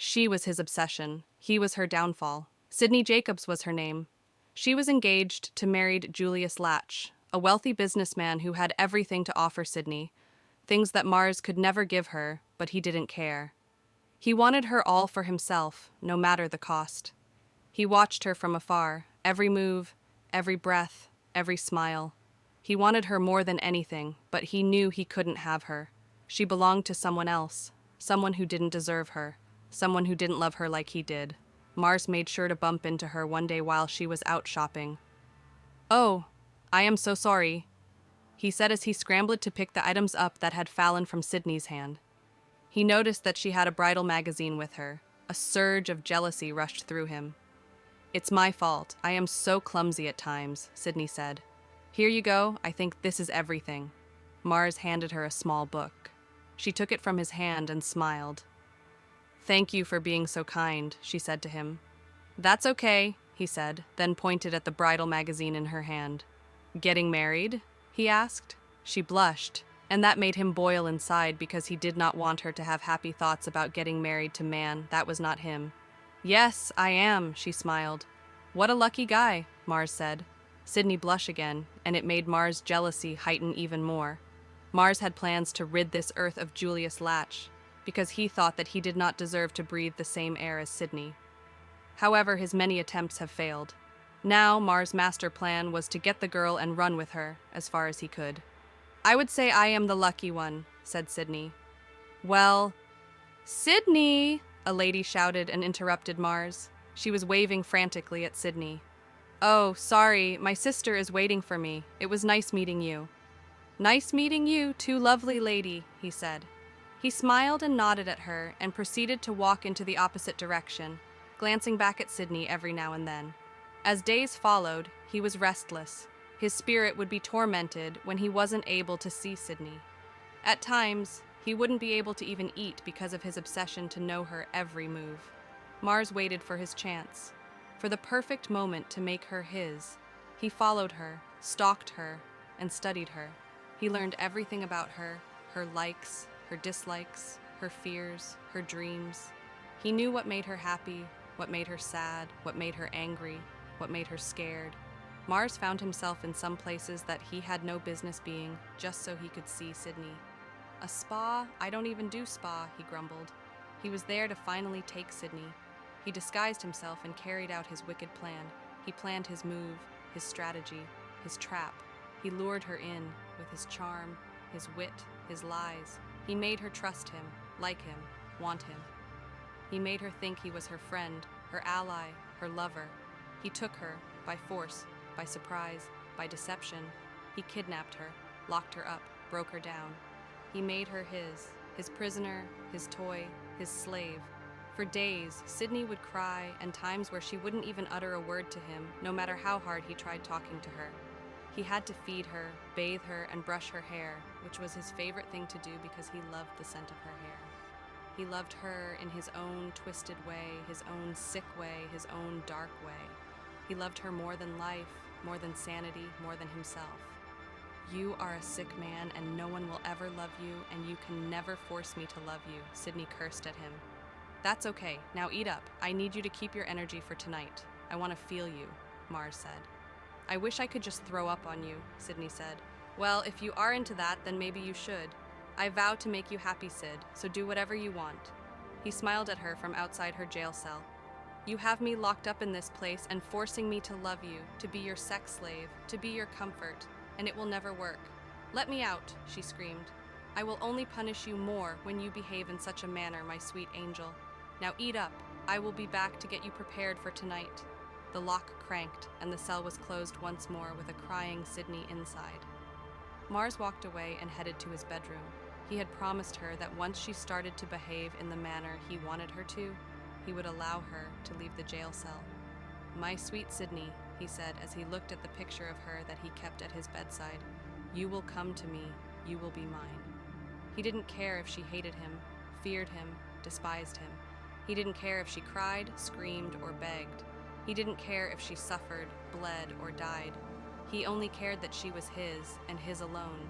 She was his obsession. He was her downfall. Sydney Jacobs was her name. She was engaged to married Julius Latch, a wealthy businessman who had everything to offer Sydney, things that Mars could never give her, but he didn't care. He wanted her all for himself, no matter the cost. He watched her from afar, every move, every breath, every smile. He wanted her more than anything, but he knew he couldn't have her. She belonged to someone else, someone who didn't deserve her, someone who didn't love her like he did. Mars made sure to bump into her one day while she was out shopping. "Oh, I am so sorry," he said as he scrambled to pick the items up that had fallen from Sydney's hand. He noticed that she had a bridal magazine with her. A surge of jealousy rushed through him. "It's my fault. I am so clumsy at times," Sydney said. "Here you go. I think this is everything." Mars handed her a small book. She took it from his hand and smiled. "Thank you for being so kind," she said to him. "That's okay," he said, then pointed at the bridal magazine in her hand. "Getting married?" he asked. She blushed, and that made him boil inside because he did not want her to have happy thoughts about getting married to man that was not him. "Yes, I am," she smiled. "What a lucky guy," Mars said. Sydney blushed again, and it made Mars' jealousy heighten even more. Mars had plans to rid this Earth of Julius Latch, because he thought that he did not deserve to breathe the same air as Sydney. However, his many attempts have failed. Now, Mars' master plan was to get the girl and run with her, as far as he could. "I would say I am the lucky one," said Sydney. "Well, Sydney!" a lady shouted and interrupted Mars. She was waving frantically at Sydney. "Oh, sorry, my sister is waiting for me. It was nice meeting you." "Nice meeting you, too, lovely lady," he said. He smiled and nodded at her and proceeded to walk into the opposite direction, glancing back at Sydney every now and then. As days followed, he was restless. His spirit would be tormented when he wasn't able to see Sydney. At times, he wouldn't be able to even eat because of his obsession to know her every move. Mars waited for his chance, for the perfect moment to make her his. He followed her, stalked her, and studied her. He learned everything about her, her likes, her dislikes, her fears, her dreams. He knew what made her happy, what made her sad, what made her angry, what made her scared. Mars found himself in some places that he had no business being, just so he could see Sydney. "A spa? I don't even do spa," he grumbled. He was there to finally take Sydney. He disguised himself and carried out his wicked plan. He planned his move, his strategy, his trap. He lured her in with his charm, his wit, his lies. He made her trust him, like him, want him. He made her think he was her friend, her ally, her lover. He took her, by force, by surprise, by deception. He kidnapped her, locked her up, broke her down. He made her his prisoner, his toy, his slave. For days, Sydney would cry, and times where she wouldn't even utter a word to him, no matter how hard he tried talking to her. He had to feed her, bathe her, and brush her hair, which was his favorite thing to do because he loved the scent of her hair. He loved her in his own twisted way, his own sick way, his own dark way. He loved her more than life, more than sanity, more than himself. "You are a sick man, and no one will ever love you, and you can never force me to love you," Sydney cursed at him. "That's okay. Now eat up. I need you to keep your energy for tonight. I want to feel you," Mars said. "I wish I could just throw up on you," Sydney said. "Well, if you are into that, then maybe you should. I vow to make you happy, Sid, so do whatever you want." He smiled at her from outside her jail cell. "You have me locked up in this place and forcing me to love you, to be your sex slave, to be your comfort, and it will never work. Let me out," she screamed. "I will only punish you more when you behave in such a manner, my sweet angel. Now eat up. I will be back to get you prepared for tonight." The lock cranked, and the cell was closed once more with a crying Sydney inside. Mars walked away and headed to his bedroom. He had promised her that once she started to behave in the manner he wanted her to, he would allow her to leave the jail cell. "My sweet Sydney," he said as he looked at the picture of her that he kept at his bedside, "you will come to me, you will be mine." He didn't care if she hated him, feared him, despised him. He didn't care if she cried, screamed, or begged. He didn't care if she suffered, bled, or died. He only cared that she was his, and his alone.